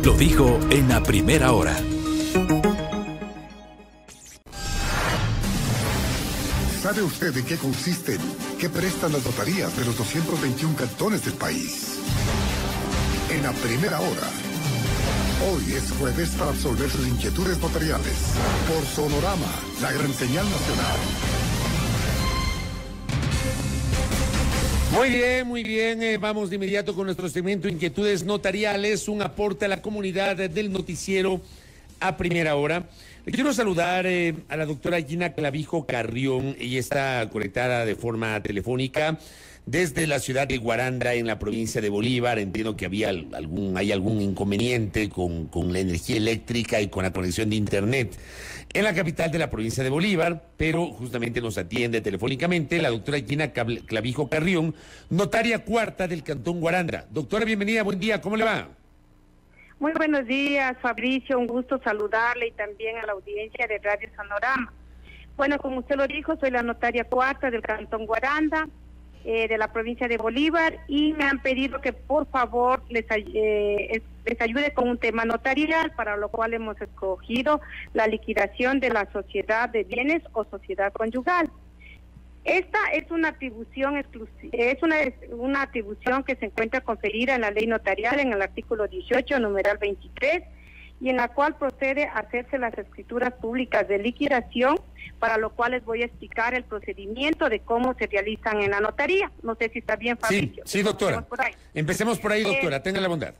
Lo dijo en la primera hora. ¿Sabe usted en qué consisten? ¿Qué prestan las notarías de los 221 cantones del país? En la primera hora. Hoy es jueves para absolver sus inquietudes notariales. Por Sonorama, la gran señal nacional. Muy bien, vamos de inmediato con nuestro segmento Inquietudes Notariales, un aporte a la comunidad del noticiero a primera hora. Le quiero saludar a la doctora Gina Clavijo Carrión. Ella está conectada de forma telefónica desde la ciudad de Guaranda, en la provincia de Bolívar. Entiendo que hay algún inconveniente con la energía eléctrica y con la conexión de internet en la capital de la provincia de Bolívar, pero justamente nos atiende telefónicamente la doctora Gina Clavijo Carrión, notaria cuarta del Cantón Guaranda. Doctora, bienvenida, buen día, ¿cómo le va? Muy buenos días, Fabricio, un gusto saludarle y también a la audiencia de Radio Sonorama. Bueno, como usted lo dijo, soy la notaria cuarta del Cantón Guaranda, de la provincia de Bolívar, y me han pedido que por favor les ayude con un tema notarial, para lo cual hemos escogido la liquidación de la sociedad de bienes o sociedad conyugal. Esta es una atribución una atribución que se encuentra conferida en la ley notarial en el artículo 18, numeral 23, y en la cual procede a hacerse las escrituras públicas de liquidación, para lo cual les voy a explicar el procedimiento de cómo se realizan en la notaría. No sé si está bien, Fabricio. Sí, doctora. Empecemos por ahí, doctora, tenga la bondad.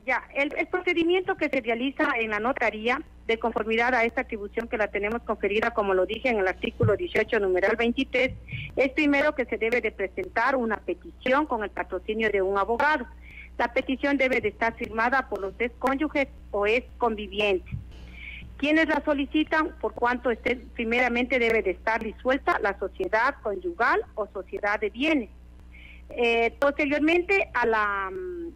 Ya, el procedimiento que se realiza en la notaría, de conformidad a esta atribución que la tenemos conferida, como lo dije en el artículo 18, numeral 23, es primero que se debe de presentar una petición con el patrocinio de un abogado. La petición debe de estar firmada por los excónyuges o exconvivientes. Quienes la solicitan, por cuanto primeramente debe de estar disuelta la sociedad conyugal o sociedad de bienes. Posteriormente a la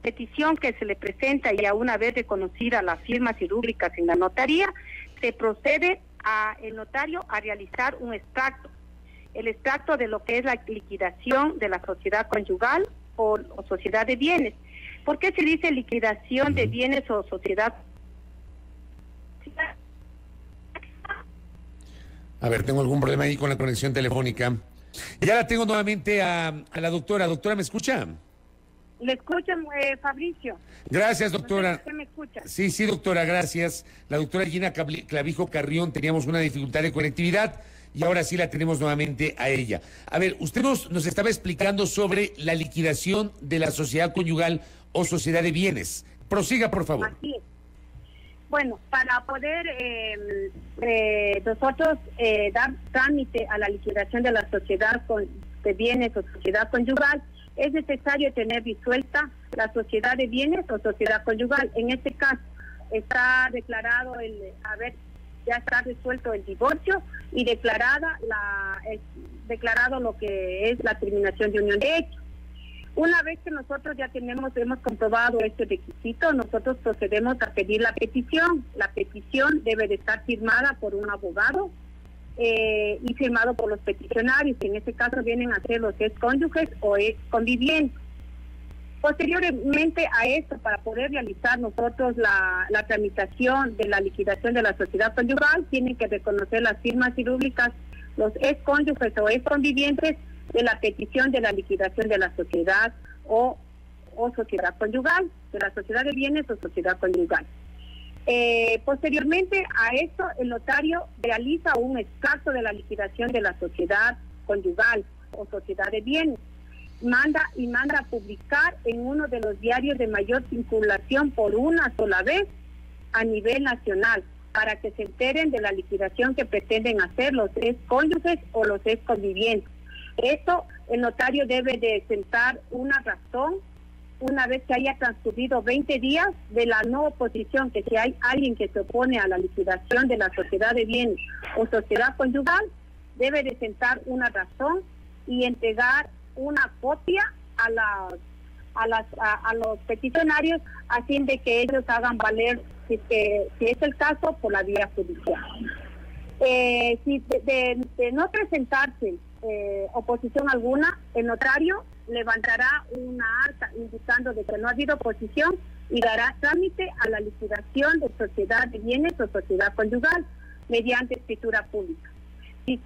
petición que se le presenta, y a una vez reconocida las firmas y rúbricas en la notaría, se procede el notario a realizar un extracto, el extracto de lo que es la liquidación de la sociedad conyugal o sociedad de bienes. ¿Por qué se dice liquidación de bienes o sociedad? A ver, tengo algún problema ahí con la conexión telefónica. Ya la tengo nuevamente a la doctora. Doctora, ¿me escucha? Le escucho, Fabricio. Gracias, doctora. No sé si usted me escucha. Sí, doctora, gracias. La doctora Gina Clavijo Carrión, teníamos una dificultad de conectividad y ahora sí la tenemos nuevamente a ella. A ver, usted nos estaba explicando sobre la liquidación de la sociedad conyugal o sociedad de bienes. Prosiga, por favor. Así es. Bueno, para poder nosotros dar trámite a la liquidación de la sociedad de bienes o sociedad conyugal, es necesario tener disuelta la sociedad de bienes o sociedad conyugal. En este caso está declarado ya está resuelto el divorcio y declarado lo que es la terminación de unión de hechos. Una vez que nosotros ya hemos comprobado este requisito, nosotros procedemos a pedir la petición. La petición debe de estar firmada por un abogado y firmado por los peticionarios, que en este caso vienen a ser los excónyuges o exconvivientes. Posteriormente a esto, para poder realizar nosotros la tramitación de la liquidación de la sociedad conyugal, tienen que reconocer las firmas y rúbricas los excónyuges o exconvivientes de la petición de la liquidación de la sociedad o sociedad conyugal, de la sociedad de bienes o sociedad conyugal. Posteriormente a esto, el notario realiza un extracto de la liquidación de la sociedad conyugal o sociedad de bienes. Manda a publicar en uno de los diarios de mayor circulación por una sola vez a nivel nacional, para que se enteren de la liquidación que pretenden hacer los excónyuges o los exconvivientes. Esto, el notario debe de sentar una razón una vez que haya transcurrido 20 días de la no oposición, que si hay alguien que se opone a la liquidación de la sociedad de bienes o sociedad conyugal, debe de sentar una razón y entregar una copia a los peticionarios, a fin de que ellos hagan valer, si es el caso, por la vía judicial. Si de no presentarse oposición alguna, el notario levantará una acta indicando de que no ha habido oposición y dará trámite a la liquidación de sociedad de bienes o sociedad conyugal mediante escritura pública. Si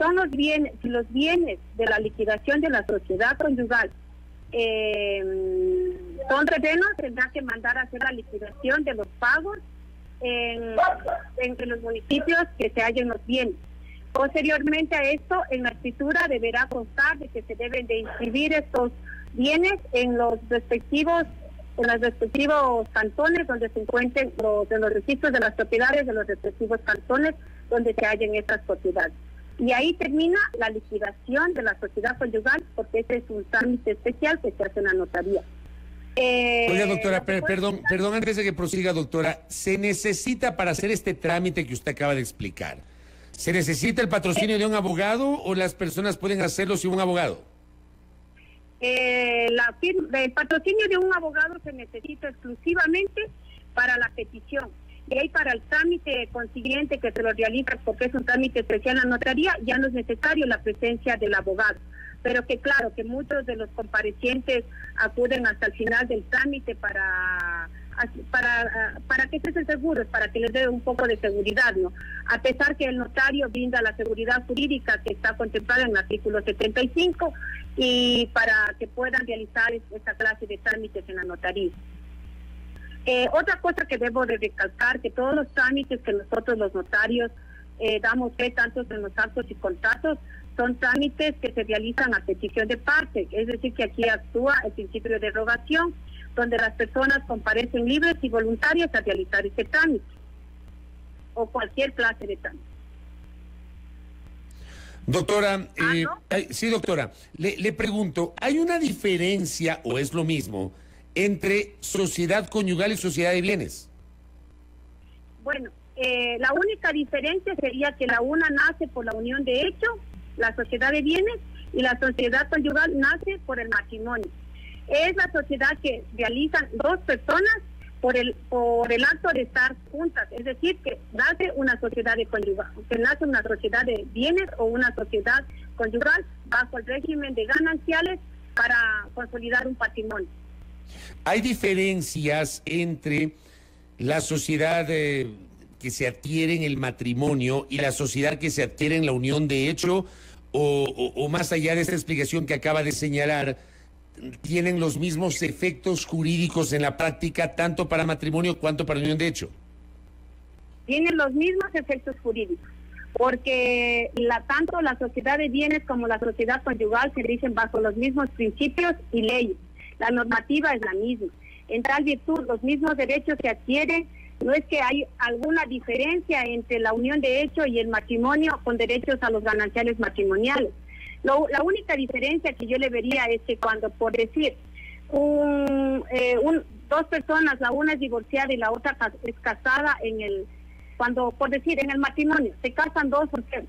los bienes de la liquidación de la sociedad conyugal son terrenos, tendrá que mandar a hacer la liquidación de los pagos entre los municipios que se hallen los bienes. Posteriormente a esto, en la escritura deberá constar de que se deben de inscribir estos bienes en los respectivos cantones donde se encuentren en los registros de las propiedades de los respectivos cantones donde se hallen estas propiedades. Y ahí termina la liquidación de la sociedad conyugal, porque ese es un trámite especial que se hace en la notaría. Oiga, doctora, perdón, antes de que prosiga, doctora, ¿se necesita para hacer este trámite que usted acaba de explicar? ¿Se necesita el patrocinio de un abogado o las personas pueden hacerlo sin un abogado? El patrocinio de un abogado se necesita exclusivamente para la petición. Y ahí para el trámite consiguiente que se lo realiza, porque es un trámite especial en la notaría, ya no es necesario la presencia del abogado. Pero que claro, que muchos de los comparecientes acuden hasta el final del trámite para que estén seguros, para que les dé un poco de seguridad, ¿no? A pesar que el notario brinda la seguridad jurídica que está contemplada en el artículo 75 y para que puedan realizar esta clase de trámites en la notaría. Otra cosa que debo de recalcar, que todos los trámites que nosotros los notarios damos fe, tanto en los actos y contratos, son trámites que se realizan a petición de parte, es decir, que aquí actúa el principio de derogación, donde las personas comparecen libres y voluntarias a realizar ese trámite, o cualquier clase de trámite. Doctora, sí, doctora, le pregunto, ¿hay una diferencia o es lo mismo entre sociedad conyugal y sociedad de bienes? Bueno, la única diferencia sería que la una nace por la unión de hecho, la sociedad de bienes, y la sociedad conyugal nace por el matrimonio. Es la sociedad que realizan dos personas por el acto de estar juntas, es decir, que nace una sociedad de conyugal, que nace una sociedad de bienes o una sociedad conyugal bajo el régimen de gananciales para consolidar un patrimonio. ¿Hay diferencias entre la sociedad que se adquiere en el matrimonio y la sociedad que se adquiere en la unión de hecho? O más allá de esta explicación que acaba de señalar, ¿tienen los mismos efectos jurídicos en la práctica tanto para matrimonio cuanto para unión de hecho? Tienen los mismos efectos jurídicos, porque tanto la sociedad de bienes como la sociedad conyugal se rigen bajo los mismos principios y leyes. La normativa es la misma. En tal virtud, los mismos derechos se adquieren. No es que hay alguna diferencia entre la unión de hecho y el matrimonio con derechos a los gananciales matrimoniales. La única diferencia que yo le vería es que cuando, por decir, dos personas, la una es divorciada y la otra es casada en el matrimonio, se casan dos solteros.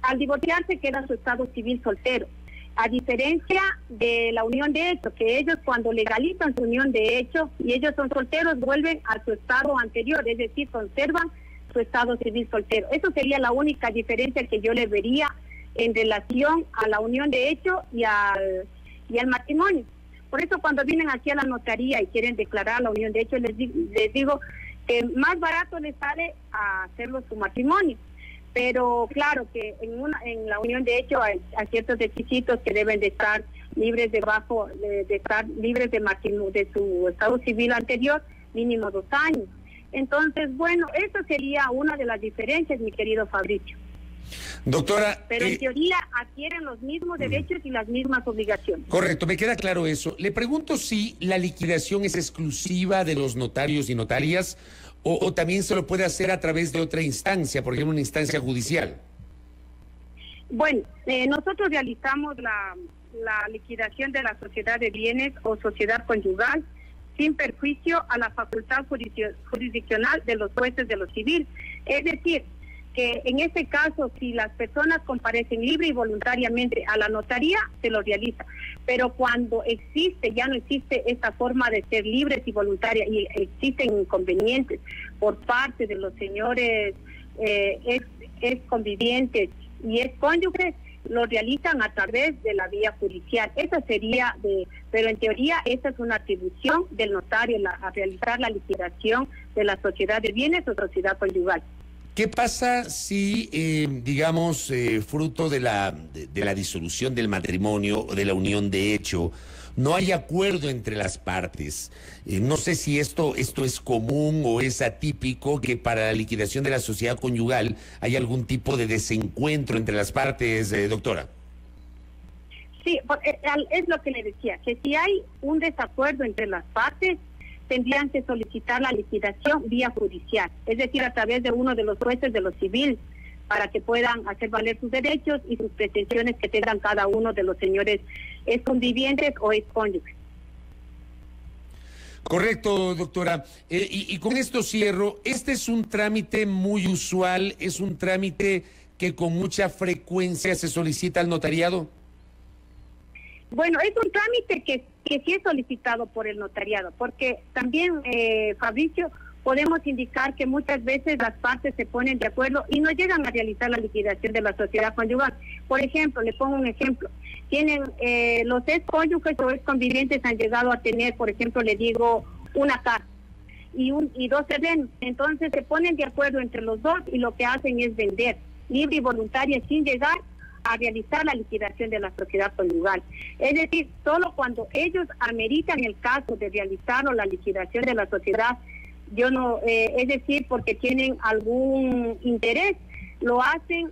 Al divorciarse queda su estado civil soltero. A diferencia de la unión de hecho, que ellos cuando legalizan su unión de hecho y ellos son solteros, vuelven a su estado anterior, es decir, conservan su estado civil soltero. Eso sería la única diferencia que yo le vería en relación a la unión de hecho y al matrimonio. Por eso cuando vienen aquí a la notaría y quieren declarar la unión de hecho, les digo que más barato les sale a hacerlo su matrimonio. Pero claro que en la unión de hecho hay ciertos requisitos que deben de estar libres de su estado civil anterior, mínimo 2 años. Entonces, bueno, eso sería una de las diferencias, mi querido Fabricio. Doctora, pero en teoría adquieren los mismos derechos y las mismas obligaciones. Correcto, me queda claro eso. Le pregunto si la liquidación es exclusiva de los notarios y notarias o también se lo puede hacer a través de otra instancia, por ejemplo, una instancia judicial. Bueno, nosotros realizamos la liquidación de la sociedad de bienes o sociedad conyugal sin perjuicio a la facultad jurisdiccional de los jueces de lo civil. Es decir, que en este caso, si las personas comparecen libre y voluntariamente a la notaría, se lo realiza. Pero cuando ya no existe esta forma de ser libres y voluntarias y existen inconvenientes por parte de los señores ex convivientes y ex cónyuges, lo realizan a través de la vía judicial. Esa sería pero en teoría esa es una atribución del notario a realizar la liquidación de la sociedad de bienes o sociedad conyugal. ¿Qué pasa si, digamos, fruto de la disolución del matrimonio o de la unión de hecho, no hay acuerdo entre las partes? No sé si esto es común o es atípico, que para la liquidación de la sociedad conyugal hay algún tipo de desencuentro entre las partes, doctora. Sí, es lo que le decía, que si hay un desacuerdo entre las partes, tendrían que solicitar la liquidación vía judicial, es decir, a través de uno de los jueces de lo civil, para que puedan hacer valer sus derechos y sus pretensiones que tengan cada uno de los señores exconvivientes o excónyuges. Correcto, doctora. Y con esto cierro. Este es un trámite muy usual, es un trámite que con mucha frecuencia se solicita al notariado. Bueno, es un trámite que sí es solicitado por el notariado, porque también, Fabricio, podemos indicar que muchas veces las partes se ponen de acuerdo y no llegan a realizar la liquidación de la sociedad conyugal. Por ejemplo, le pongo un ejemplo. Tienen los excónyuges o exconvivientes han llegado a tener, por ejemplo, le digo, una casa y dos terrenos. Entonces se ponen de acuerdo entre los dos y lo que hacen es vender libre y voluntaria sin llegar a realizar la liquidación de la sociedad conyugal. Es decir, solo cuando ellos ameritan el caso de realizar la liquidación de la sociedad, es decir, porque tienen algún interés, lo hacen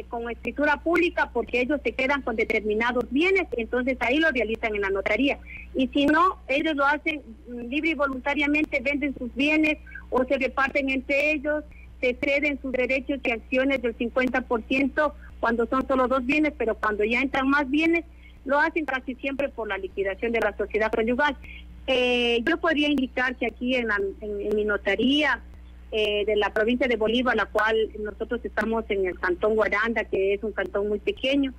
con escritura pública porque ellos se quedan con determinados bienes, entonces ahí lo realizan en la notaría. Y si no, ellos lo hacen libre y voluntariamente, venden sus bienes o se reparten entre ellos, se ceden sus derechos y acciones del 50% cuando son solo dos bienes, pero cuando ya entran más bienes, lo hacen casi siempre por la liquidación de la sociedad conyugal. Yo podría indicar que aquí en mi notaría de la provincia de Bolívar, la cual nosotros estamos en el Cantón Guaranda, que es un cantón muy pequeño,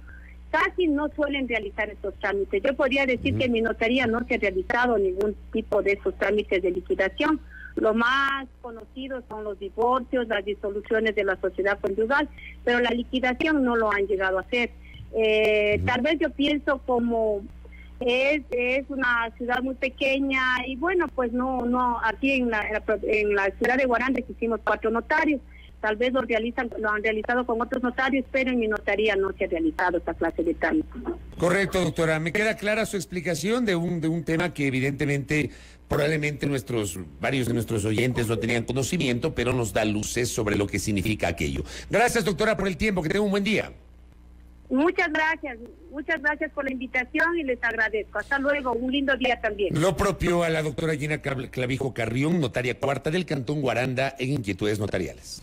casi no suelen realizar estos trámites. Yo podría decir que en mi notaría no se ha realizado ningún tipo de esos trámites de liquidación. Lo más conocido son los divorcios, las disoluciones de la sociedad conyugal, pero la liquidación no lo han llegado a hacer. Tal vez yo pienso como es una ciudad muy pequeña y bueno, pues no aquí en la ciudad de Guaranda existimos 4 notarios. Tal vez lo han realizado con otros notarios, pero en mi notaría no se ha realizado esta clase de trámites. Correcto, doctora. Me queda clara su explicación de un tema que evidentemente probablemente varios de nuestros oyentes no tenían conocimiento, pero nos da luces sobre lo que significa aquello. Gracias, doctora, por el tiempo. Que tenga un buen día. Muchas gracias por la invitación y les agradezco. Hasta luego, un lindo día también. Lo propio a la doctora Gina Clavijo Carrión, notaria cuarta del Cantón Guaranda en Inquietudes Notariales.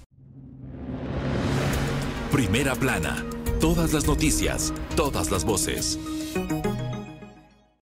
Primera plana. Todas las noticias, todas las voces.